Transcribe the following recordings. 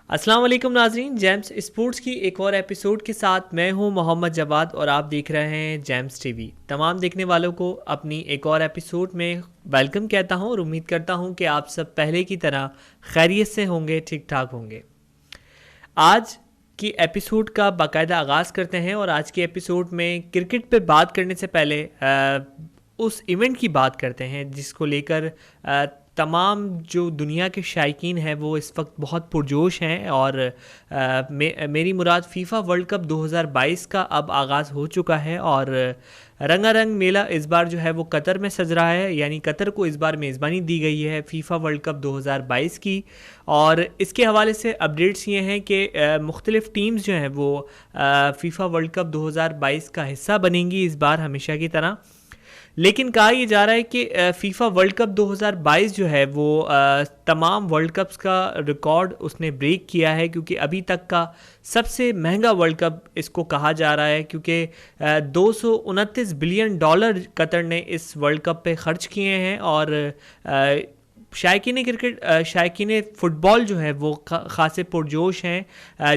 अस्सलाम वालेकुम नाजरीन, जेम्स स्पोर्ट्स की एक और एपिसोड के साथ मैं हूं मोहम्मद जवाद और आप देख रहे हैं जेम्स टीवी। तमाम देखने वालों को अपनी एक और एपिसोड में वेलकम कहता हूं और उम्मीद करता हूं कि आप सब पहले की तरह खैरियत से होंगे, ठीक ठाक होंगे। आज की एपिसोड का बाकायदा आगाज़ करते हैं और आज के एपिसोड में क्रिकेट पे बात करने से पहले उस इवेंट की बात करते हैं जिसको लेकर तमाम जो दुनिया के शायकीन हैं वो इस वक्त बहुत पुरजोश हैं और मेरी मुराद फीफा वर्ल्ड कप 2022 का अब आगाज़ हो चुका है और रंगारंग मेला इस बार जो है वो कतर में सज रहा है, यानी कतर को इस बार मेज़बानी दी गई है फीफा वर्ल्ड कप 2022 की। और इसके हवाले से अपडेट्स ये हैं कि मुख्तलिफ़ टीम्स जो हैं वो फीफा वर्ल्ड कप 2022 का हिस्सा बनेंगी इस बार हमेशा की तरह। लेकिन कहा यह जा रहा है कि फीफा वर्ल्ड कप 2022 जो है वो तमाम वर्ल्ड कप्स का रिकॉर्ड उसने ब्रेक किया है, क्योंकि अभी तक का सबसे महंगा वर्ल्ड कप इसको कहा जा रहा है, क्योंकि $229 बिलियन कतर ने इस वर्ल्ड कप पे ख़र्च किए हैं। और शायकीन क्रिकेट, शायकीन फ़ुटबॉल जो है वो ख़ासे पुरजोश हैं,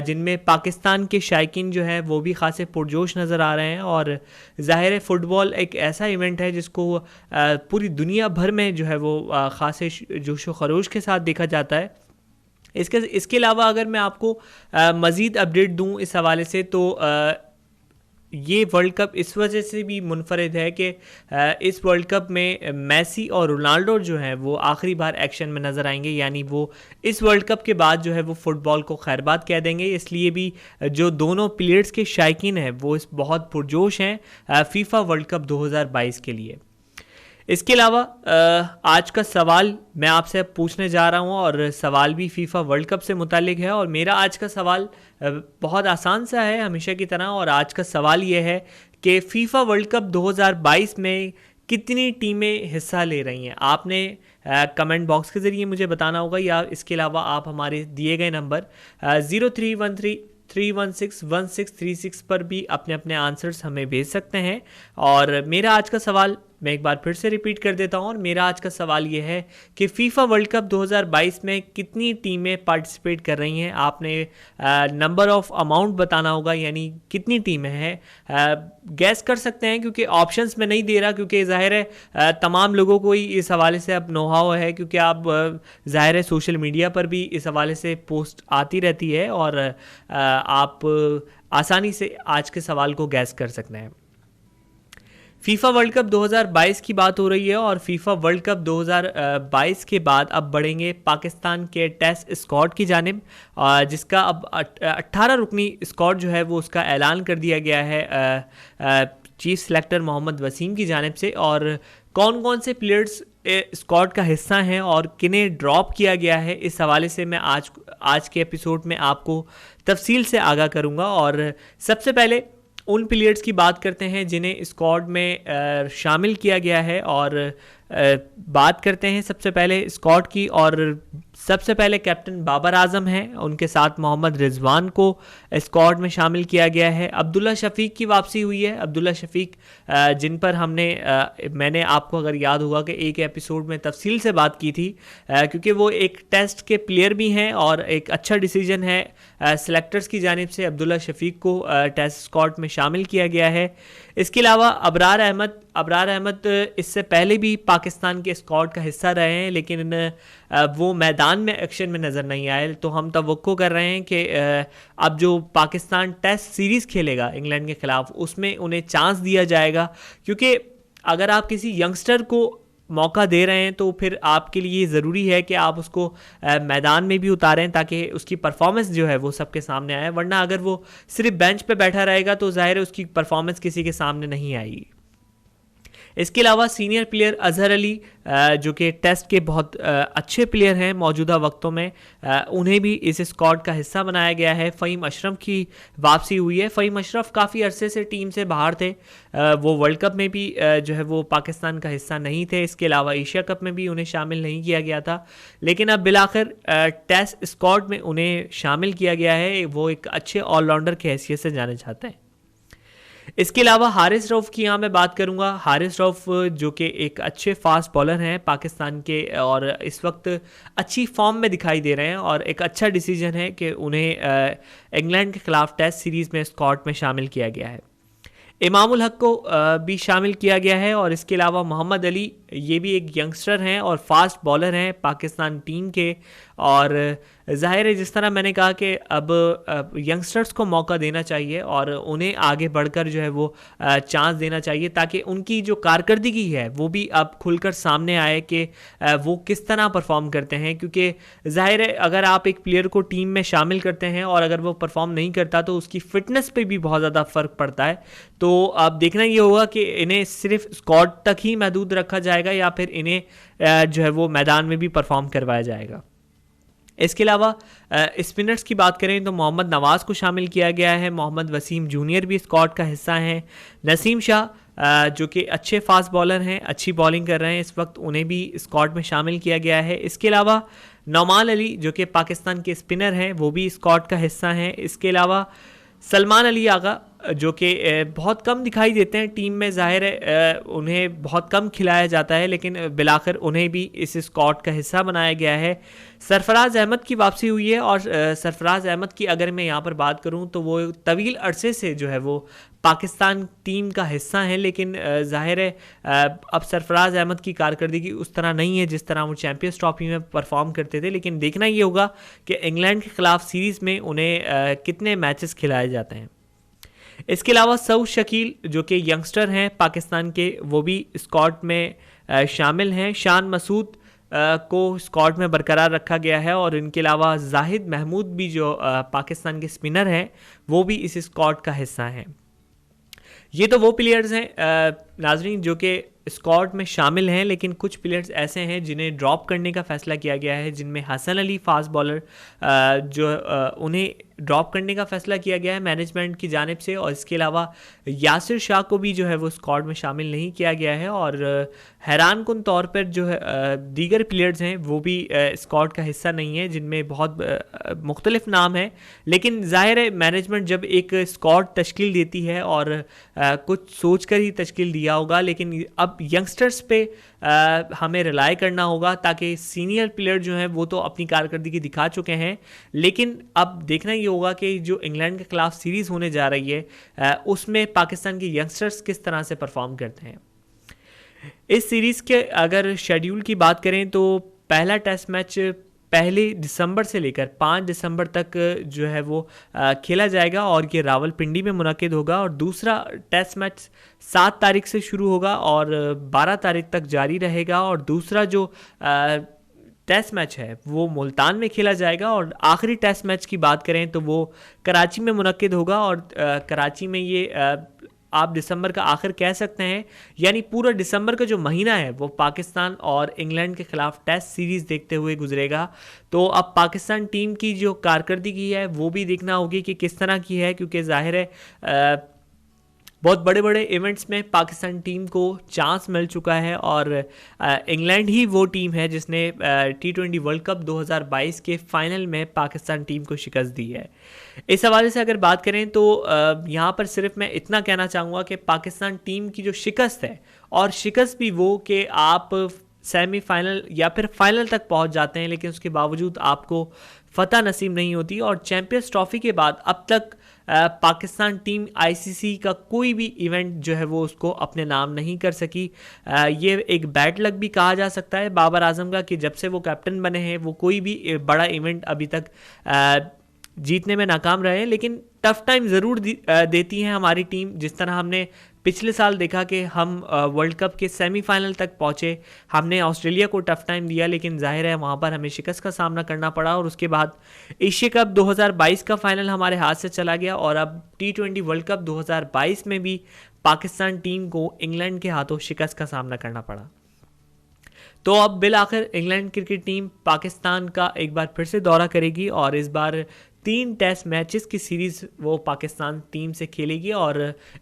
जिनमें पाकिस्तान के शायकीन जो हैं वो भी ख़ासे पुरजोश नज़र आ रहे हैं। और ज़ाहिर है फ़ुटबॉल एक ऐसा इवेंट है जिसको पूरी दुनिया भर में जो है वो ख़ासे जोश व खरोश के साथ देखा जाता है। इसके अलावा अगर मैं आपको मज़ीद अपडेट दूँ इस हवाले से, तो ये वर्ल्ड कप इस वजह से भी मुनफरिद है कि इस वर्ल्ड कप में मेसी और रोनाल्डो जो हैं वो आखिरी बार एक्शन में नज़र आएंगे, यानी वो इस वर्ल्ड कप के बाद जो है वो फ़ुटबॉल को खैरबाद कह देंगे। इसलिए भी जो दोनों प्लेयर्स के शायकीन हैं वो इस बहुत पुरजोश हैं फीफा वर्ल्ड कप 2022 के लिए। इसके अलावा आज का सवाल मैं आपसे पूछने जा रहा हूं और सवाल भी फीफा वर्ल्ड कप से मुतालिक है। और मेरा आज का सवाल बहुत आसान सा है हमेशा की तरह, और आज का सवाल ये है कि फीफा वर्ल्ड कप 2022 में कितनी टीमें हिस्सा ले रही हैं। आपने कमेंट बॉक्स के ज़रिए मुझे बताना होगा, या इसके अलावा आप हमारे दिए गए नंबर 0313316136 पर भी अपने अपने आंसर्स हमें भेज सकते हैं। और मेरा आज का सवाल मैं एक बार फिर से रिपीट कर देता हूं, और मेरा आज का सवाल ये है कि फीफा वर्ल्ड कप 2022 में कितनी टीमें पार्टिसिपेट कर रही हैं। आपने नंबर ऑफ अमाउंट बताना होगा, यानी कितनी टीमें हैं। गैस कर सकते हैं, क्योंकि ऑप्शंस में नहीं दे रहा, क्योंकि ज़ाहिर है तमाम लोगों को ही इस हवाले से अब नो हाउ है, क्योंकि आप ज़ाहिर है सोशल मीडिया पर भी इस हवाले से पोस्ट आती रहती है और आप आसानी से आज के सवाल को गैस कर सकते हैं। फीफा वर्ल्ड कप 2022 की बात हो रही है और फीफा वर्ल्ड कप 2022 के बाद अब बढ़ेंगे पाकिस्तान के टेस्ट स्क्वाड की जानिब, जिसका अब 18 रुकनी स्क्वाड जो है वो उसका ऐलान कर दिया गया है चीफ सेलेक्टर मोहम्मद वसीम की जानिब से। और कौन कौन से प्लेयर्स स्क्वाड का हिस्सा हैं और किन्हें ड्रॉप किया गया है, इस हवाले से मैं आज के एपिसोड में आपको तफसील से आगाह करूँगा। और सबसे पहले उन प्लेयर्स की बात करते हैं जिन्हें स्क्वाड में शामिल किया गया है, और बात करते हैं सबसे पहले स्क्वाड की। और सबसे पहले कैप्टन बाबर आजम हैं, उनके साथ मोहम्मद रिजवान को स्क्वाड में शामिल किया गया है। अब्दुल्ला शफीक की वापसी हुई है। अब्दुल्ला शफीक जिन पर मैंने आपको अगर याद होगा कि एक एपिसोड में तफसील से बात की थी, क्योंकि वो एक टेस्ट के प्लेयर भी हैं और एक अच्छा डिसीजन है सेलेक्टर्स की जानिब से अब्दुल्ला शफीक को टेस्ट स्क्वाड में शामिल किया गया है। इसके अलावा अबरार अहमद इससे पहले भी पाकिस्तान के स्क्वाड का हिस्सा रहे हैं, लेकिन वो मैदान में एक्शन में नज़र नहीं आए। तो हम तवक्को कर रहे हैं कि अब जो पाकिस्तान टेस्ट सीरीज़ खेलेगा इंग्लैंड के ख़िलाफ़, उसमें उन्हें चांस दिया जाएगा, क्योंकि अगर आप किसी यंगस्टर को मौका दे रहे हैं तो फिर आपके लिए ज़रूरी है कि आप उसको मैदान में भी उतारें, ताकि उसकी परफॉर्मेंस जो है वो सबके सामने आए। वरना अगर वो सिर्फ बेंच पे बैठा रहेगा तो ज़ाहिर है उसकी परफॉर्मेंस किसी के सामने नहीं आएगी। इसके अलावा सीनियर प्लेयर अजहर अली, जो कि टेस्ट के बहुत अच्छे प्लेयर हैं मौजूदा वक्तों में, उन्हें भी इस स्क्वाड का हिस्सा बनाया गया है। फ़हीम अशरफ की वापसी हुई है। फ़हीम अशरफ काफ़ी अरसे से टीम से बाहर थे, वो वर्ल्ड कप में भी जो है वो पाकिस्तान का हिस्सा नहीं थे। इसके अलावा एशिया कप में भी उन्हें शामिल नहीं किया गया था, लेकिन अब बिलाखिर टेस्ट स्क्वाड में उन्हें शामिल किया गया है। वो एक अच्छे ऑलराउंडर की हैसियत से जाने जाते हैं। इसके अलावा हारिस रऊफ़ की यहाँ मैं बात करूँगा। हारिस रऊफ़ जो कि एक अच्छे फास्ट बॉलर हैं पाकिस्तान के, और इस वक्त अच्छी फॉर्म में दिखाई दे रहे हैं, और एक अच्छा डिसीजन है कि उन्हें इंग्लैंड के ख़िलाफ़ टेस्ट सीरीज़ में स्क्वाड में शामिल किया गया है। इमामुल हक को भी शामिल किया गया है, और इसके अलावा मोहम्मद अली, ये भी एक यंगस्टर हैं और फास्ट बॉलर हैं पाकिस्तान टीम के। और ज़ाहिर है जिस तरह मैंने कहा कि अब यंगस्टर्स को मौका देना चाहिए और उन्हें आगे बढ़कर जो है वो चांस देना चाहिए, ताकि उनकी जो कारकर्दगी है वो भी अब खुलकर सामने आए कि वो किस तरह परफॉर्म करते हैं। क्योंकि ज़ाहिर है अगर आप एक प्लेयर को टीम में शामिल करते हैं और अगर वो परफॉर्म नहीं करता तो उसकी फ़िटनेस पे भी बहुत ज़्यादा फ़र्क पड़ता है। तो अब देखना ये होगा कि इन्हें सिर्फ स्क्वाड तक ही महदूद रखा जाएगा या फिर इन्हें जो है वो मैदान में भी परफॉर्म करवाया जाएगा। इसके अलावा स्पिनर्स की बात करें तो मोहम्मद नवाज़ को शामिल किया गया है। मोहम्मद वसीम जूनियर भी स्क्वाड का हिस्सा हैं। नसीम शाह जो कि अच्छे फास्ट बॉलर हैं, अच्छी बॉलिंग कर रहे हैं इस वक्त, उन्हें भी स्क्वाड में शामिल किया गया है। इसके अलावा नौमान अली जो कि पाकिस्तान के स्पिनर हैं वो भी स्क्वाड का हिस्सा हैं। इसके अलावा सलमान अली आगा जो कि बहुत कम दिखाई देते हैं टीम में, ज़ाहिर है उन्हें बहुत कम खिलाया जाता है, लेकिन बिलाखिर उन्हें भी इस स्क्वाड का हिस्सा बनाया गया है। सरफराज अहमद की वापसी हुई है, और सरफराज अहमद की अगर मैं यहाँ पर बात करूँ तो वो तवील अरसे से जो है वो पाकिस्तान टीम का हिस्सा हैं, लेकिन ज़ाहिर है अब सरफराज अहमद की कारकर्दगी उस तरह नहीं है जिस तरह वो चैम्पियंस ट्रॉफी में परफॉर्म करते थे। लेकिन देखना ये होगा कि इंग्लैंड के ख़िलाफ़ सीरीज़ में उन्हें कितने मैचेस खिलाए जाते हैं। इसके अलावा सऊद शकील जो कि यंगस्टर हैं पाकिस्तान के, वो भी स्क्वाड में शामिल हैं। शान मसूद को स्क्वाड में बरकरार रखा गया है, और इनके अलावा जाहिद महमूद भी जो पाकिस्तान के स्पिनर हैं वो भी इस स्क्वाड का हिस्सा हैं। ये तो वो प्लेयर्स हैं नाजरीन जो कि स्क्वाड में शामिल हैं, लेकिन कुछ प्लेयर्स ऐसे हैं जिन्हें ड्रॉप करने का फ़ैसला किया गया है, जिनमें हसन अली फास्ट बॉलर जो उन्हें ड्रॉप करने का फ़ैसला किया गया है मैनेजमेंट की जानिब से। और इसके अलावा यासिर शाह को भी जो है वो स्क्वाड में शामिल नहीं किया गया है। और हैरान कुन तौर पर जो है दीगर प्लेयर्स हैं वो भी स्क्वाड का हिस्सा नहीं है, जिनमें बहुत मुख्तलिफ नाम है। लेकिन ज़ाहिर है मैनेजमेंट जब एक स्क्वाड तश्कील देती है और कुछ सोच कर ही तश्कील दिया होगा, लेकिन अब यंगस्टर्स पे हमें रिलाई करना होगा, ताकि सीनियर प्लेयर जो हैं वो तो अपनी कारकर्दगी दिखा चुके हैं, लेकिन अब देखना ये होगा कि जो इंग्लैंड के खिलाफ सीरीज़ होने जा रही है उसमें पाकिस्तान के यंगस्टर्स किस तरह से परफॉर्म करते हैं। इस सीरीज़ के अगर शेड्यूल की बात करें तो पहला टेस्ट मैच 1 दिसंबर से लेकर 5 दिसंबर तक जो है वो खेला जाएगा, और ये रावलपिंडी में मुनक्किद होगा। और दूसरा टेस्ट मैच 7 तारीख से शुरू होगा और 12 तारीख तक जारी रहेगा। और दूसरा जो टेस्ट मैच है वो मुल्तान में खेला जाएगा। और आखिरी टेस्ट मैच की बात करें तो वो कराची में मुनक्किद होगा, और कराची में ये आप दिसंबर का आखिर कह सकते हैं, यानी पूरा दिसंबर का जो महीना है वो पाकिस्तान और इंग्लैंड के ख़िलाफ़ टेस्ट सीरीज़ देखते हुए गुजरेगा। तो अब पाकिस्तान टीम की जो कारकर्दगी है वो भी देखना होगी कि किस तरह की है, क्योंकि ज़ाहिर है बहुत बड़े बड़े इवेंट्स में पाकिस्तान टीम को चांस मिल चुका है, और इंग्लैंड ही वो टीम है जिसने T20 वर्ल्ड कप 2022 के फाइनल में पाकिस्तान टीम को शिकस्त दी है। इस हवाले से अगर बात करें तो यहाँ पर सिर्फ मैं इतना कहना चाहूँगा कि पाकिस्तान टीम की जो शिकस्त है, और शिकस्त भी वो कि आप सेमीफाइनल या फिर फाइनल तक पहुँच जाते हैं, लेकिन उसके बावजूद आपको फ़तह नसीब नहीं होती। और चैम्पियंस ट्रॉफ़ी के बाद अब तक पाकिस्तान टीम आईसीसी का कोई भी इवेंट जो है वो उसको अपने नाम नहीं कर सकी। ये एक बैड लक भी कहा जा सकता है बाबर आजम का, कि जब से वो कैप्टन बने हैं वो कोई भी बड़ा इवेंट अभी तक जीतने में नाकाम रहे हैं। लेकिन टफ टाइम ज़रूर देती है हमारी टीम, जिस तरह हमने पिछले साल देखा कि हम वर्ल्ड कप के सेमीफाइनल तक पहुंचे, हमने ऑस्ट्रेलिया को टफ टाइम दिया, लेकिन जाहिर है वहां पर हमें शिकस्त का सामना करना पड़ा। और उसके बाद एशिया कप 2022 का फाइनल हमारे हाथ से चला गया, और अब T20 वर्ल्ड कप 2022 में भी पाकिस्तान टीम को इंग्लैंड के हाथों शिकस्त का सामना करना पड़ा। तो अब बिल आखिर इंग्लैंड क्रिकेट टीम पाकिस्तान का एक बार फिर से दौरा करेगी, और इस बार 3 टेस्ट मैचेस की सीरीज़ वो पाकिस्तान टीम से खेलेगी। और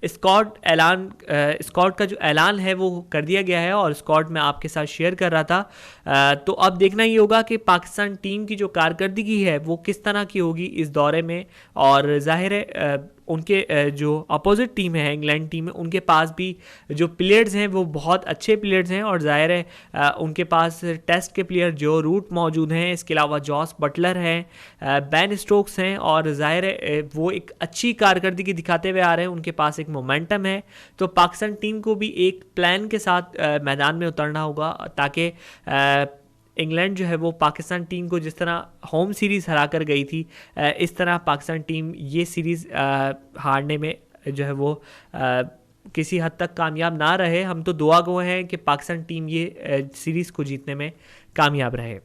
स्क्वाड का जो ऐलान है वो कर दिया गया है, और स्क्वाड मैं आपके साथ शेयर कर रहा था। तो अब देखना ये होगा कि पाकिस्तान टीम की जो कारकर्दगी है वो किस तरह की होगी इस दौरे में। और जाहिर है उनके जो अपोजिट टीम है, इंग्लैंड टीम है, उनके पास भी जो प्लेयर्स हैं वो बहुत अच्छे प्लेयर्स हैं, और ज़ाहिर है उनके पास टेस्ट के प्लेयर जो रूट मौजूद हैं, इसके अलावा जॉस बटलर हैं, बेन स्टोक्स हैं, और ज़ाहिर है वो एक अच्छी कारकर्दगी दिखाते हुए आ रहे हैं, उनके पास एक मोमेंटम है। तो पाकिस्तान टीम को भी एक प्लान के साथ मैदान में उतरना होगा, ताकि इंग्लैंड जो है वो पाकिस्तान टीम को जिस तरह होम सीरीज़ हरा कर गई थी, इस तरह पाकिस्तान टीम ये सीरीज़ हारने में जो है वो किसी हद तक कामयाब ना रहे। हम तो दुआ गो हैं कि पाकिस्तान टीम ये सीरीज़ को जीतने में कामयाब रहे।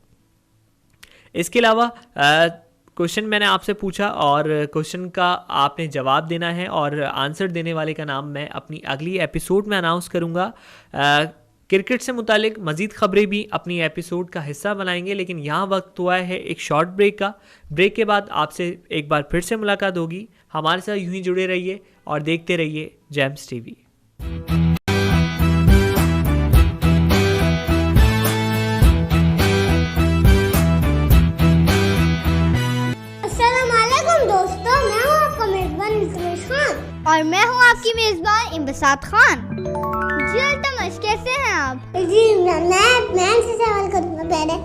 इसके अलावा क्वेश्चन मैंने आपसे पूछा और क्वेश्चन का आपने जवाब देना है, और आंसर देने वाले का नाम मैं अपनी अगली एपिसोड में अनाउंस करूँगा। क्रिकेट से मुतालिक मज़ीद ख़बरें भी अपनी एपिसोड का हिस्सा बनाएंगे, लेकिन यहाँ वक्त हुआ है एक शॉर्ट ब्रेक का। ब्रेक के बाद आपसे एक बार फिर से मुलाकात होगी। हमारे साथ यूं ही जुड़े रहिए और देखते रहिए जेम्स टीवी। और मैं हूँ आपकी मेज़बान इम्बसात खान। जी अल्तमश, कैसे हैं आप? जी मैं से सवाल करूँगा पहले।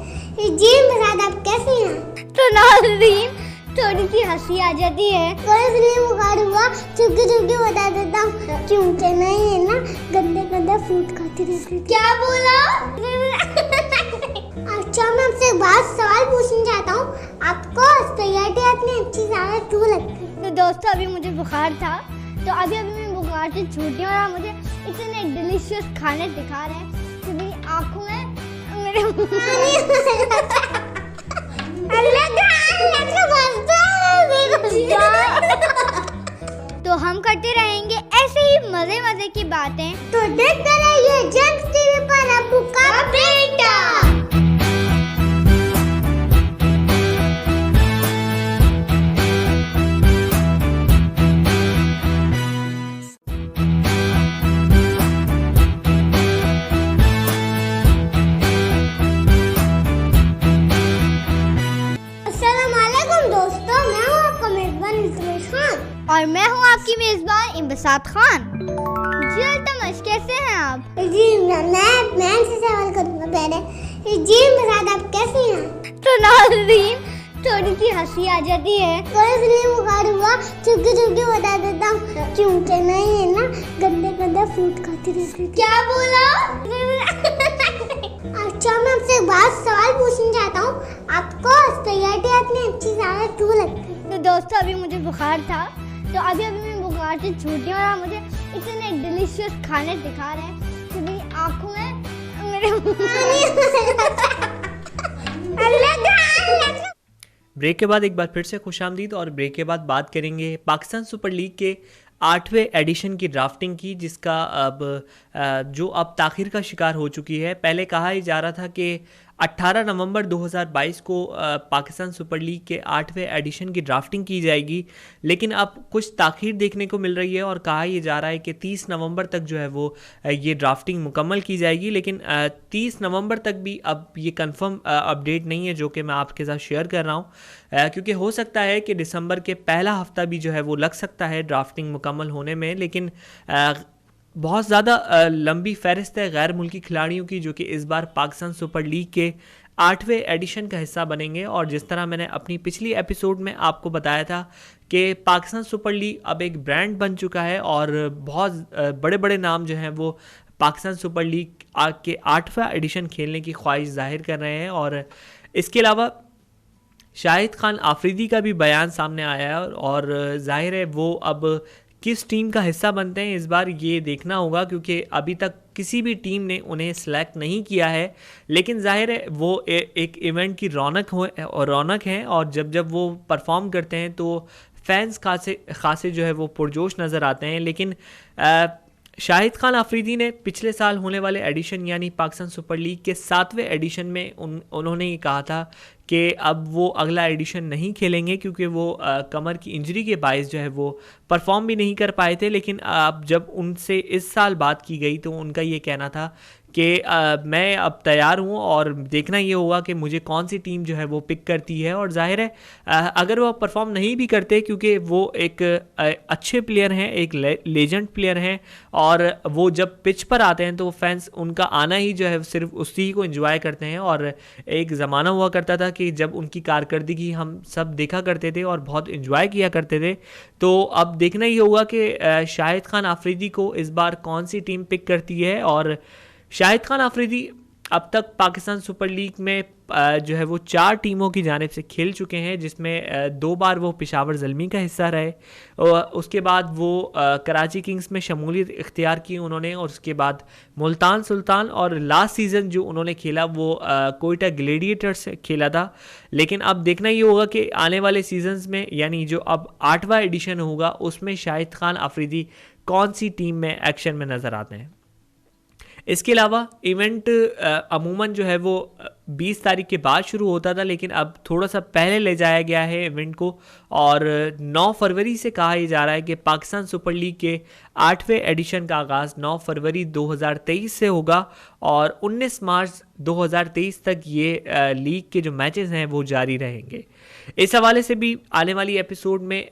जी इम्बसात, आप कैसी हैं? तो नाज़रीन, थोड़ी सी हंसी आ जाती है। कोई फिल्म उखाड़ूंगा, चुपके चुपके बता देता हूँ, क्योंकि नहीं है ना गंदे गंदे फूड खाती रहती। क्या बोला? अच्छा, मैं आपसे एक बात सवाल पूछना चाहता हूँ, आपको स्पेगेटी इतनी अच्छी ज़्यादा क्यों लगती है? तो दोस्तों, अभी मुझे बुखार था, तो अभी मैं बुखार से छूटी हूँ, और मुझे इतने डिलीशियस खाने दिखा रहे हैं कि मेरी आँखों में मेरे तो हम करते रहेंगे ऐसे ही मजे मजे की बातें। तो देखते रहिए जेम्स टीवी पर अब्बू का बेटा। और मैं हूँ आपकी मेज़बान इम्बसात खान। जी अल्तमश, कैसे हैं आप? जी मैं से सवाल करूँगा पहले। जी इम्बसात, आप कैसी हैं? तो नाज़रीन, थोड़ी सी हंसी आ जाती है। कोई फिल्म उखाड़ूंगा, चुपके चुपके बता देता हूँ, क्योंकि नहीं है ना गंदे गंदे फूड खाती रहती। क्या बोला? अच्छा, मैं आपसे एक बात सवाल पूछना चाहता हूँ, आपको स्पेगेटी इतनी अच्छी ज़्यादा क्यों लगती है? तो दोस्तों, अभी मुझे बुखार था, तो अभी मैं बुखार से छूटी हूँ, और मुझे इतने डिलीशियस खाने दिखा रहे हैं कि मेरी आँखों में मेरे ब्रेक के बाद एक बार फिर से खुशामदीद। और ब्रेक के बाद बात करेंगे पाकिस्तान सुपर लीग के 8वें एडिशन की ड्राफ्टिंग की, जिसका जो अब ताख़ीर का शिकार हो चुकी है। पहले कहा ही जा रहा था कि 18 नवंबर 2022 को पाकिस्तान सुपर लीग के 8वें एडिशन की ड्राफ्टिंग की जाएगी, लेकिन अब कुछ ताख़ीर देखने को मिल रही है, और कहा यह जा रहा है कि 30 नवंबर तक जो है वो ये ड्राफ्टिंग मुकम्मल की जाएगी। लेकिन 30 नवंबर तक भी अब ये कंफर्म अपडेट नहीं है जो कि मैं आपके साथ शेयर कर रहा हूँ, क्योंकि हो सकता है कि दिसंबर के पहला हफ्ता भी जो है वो लग सकता है ड्राफ्टिंग मुकम्मल होने में। लेकिन बहुत ज़्यादा लंबी फहरिस्त है गैर मुल्की खिलाड़ियों की, जो कि इस बार पाकिस्तान सुपर लीग के 8वें एडिशन का हिस्सा बनेंगे। और जिस तरह मैंने अपनी पिछली एपिसोड में आपको बताया था कि पाकिस्तान सुपर लीग अब एक ब्रांड बन चुका है, और बहुत बड़े बड़े नाम जो हैं वो पाकिस्तान सुपर लीग के 8वां एडिशन खेलने की ख्वाहिश जाहिर कर रहे हैं। और इसके अलावा शाहिद खान आफरीदी का भी बयान सामने आया है, और जाहिर है वो अब किस टीम का हिस्सा बनते हैं इस बार ये देखना होगा, क्योंकि अभी तक किसी भी टीम ने उन्हें सेलेक्ट नहीं किया है। लेकिन जाहिर है वो एक इवेंट की रौनक है, और जब वो परफॉर्म करते हैं तो फैंस खासे जो है वो पुरजोश नज़र आते हैं। लेकिन शाहिद खान आफरीदी ने पिछले साल होने वाले एडिशन यानी पाकिस्तान सुपर लीग के 7वें एडिशन में उन्होंने ये कहा था कि अब वो अगला एडिशन नहीं खेलेंगे, क्योंकि वो कमर की इंजरी के बायस जो है वो परफॉर्म भी नहीं कर पाए थे। लेकिन अब जब उनसे इस साल बात की गई तो उनका ये कहना था कि मैं अब तैयार हूँ और देखना ये होगा कि मुझे कौन सी टीम जो है वो पिक करती है। और जाहिर है अगर वो परफॉर्म नहीं भी करते, क्योंकि वो एक अच्छे प्लेयर हैं, एक लेजेंड प्लेयर हैं, और वो जब पिच पर आते हैं तो फैंस उनका आना ही जो है सिर्फ उसी को एंजॉय करते हैं। और एक ज़माना हुआ करता था कि जब उनकी कारकर्दगी हम सब देखा करते थे और बहुत एंजॉय किया करते थे। तो अब देखना ही होगा कि शाहिद खान आफरीदी को इस बार कौन सी टीम पिक करती है। और शाहिद खान आफरीदी अब तक पाकिस्तान सुपर लीग में जो है वो 4 टीमों की जानिब से खेल चुके हैं, जिसमें 2 बार वो पेशावर ज़ल्मी का हिस्सा रहे, और उसके बाद वो कराची किंग्स में शमूलियत इख्तियार की उन्होंने, और उसके बाद मुल्तान सुल्तान, और लास्ट सीज़न जो उन्होंने खेला वो कोयटा ग्लेडिएटर्स से खेला था। लेकिन अब देखना ये होगा कि आने वाले सीजन्स में, यानी जो अब 8वां एडिशन होगा, उसमें शाहिद खान आफरीदी कौन सी टीम में एक्शन में नज़र आते हैं। इसके अलावा इवेंट अमूमन जो है वो 20 तारीख के बाद शुरू होता था, लेकिन अब थोड़ा सा पहले ले जाया गया है इवेंट को, और 9 फरवरी से कहा यह जा रहा है कि पाकिस्तान सुपर लीग के 8वें एडिशन का आगाज़ 9 फरवरी 2023 से होगा, और 19 मार्च 2023 तक ये लीग के जो मैचेस हैं वो जारी रहेंगे। इस हवाले से भी आने वाली एपिसोड में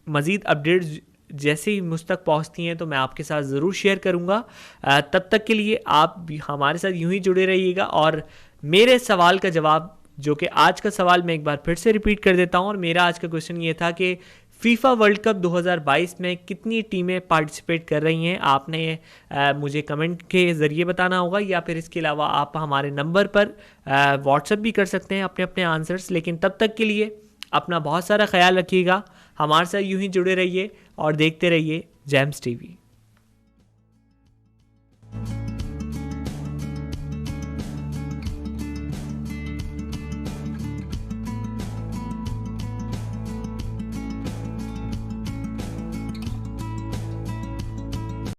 मज़ीद अपडेट्स जैसे ही मुझ तक पहुँचती हैं तो मैं आपके साथ ज़रूर शेयर करूँगा। तब तक के लिए आप भी हमारे साथ यूं ही जुड़े रहिएगा। और मेरे सवाल का जवाब, जो कि आज का सवाल मैं एक बार फिर से रिपीट कर देता हूँ, और मेरा आज का क्वेश्चन ये था कि फीफा वर्ल्ड कप 2022 में कितनी टीमें पार्टिसिपेट कर रही हैं। आपने मुझे कमेंट के ज़रिए बताना होगा, या फिर इसके अलावा आप हमारे नंबर पर व्हाट्सएप भी कर सकते हैं अपने अपने आंसर्स। लेकिन तब तक के लिए अपना बहुत सारा ख्याल रखिएगा, हमारे साथ यूं ही जुड़े रहिए और देखते रहिए जेम्स टीवी।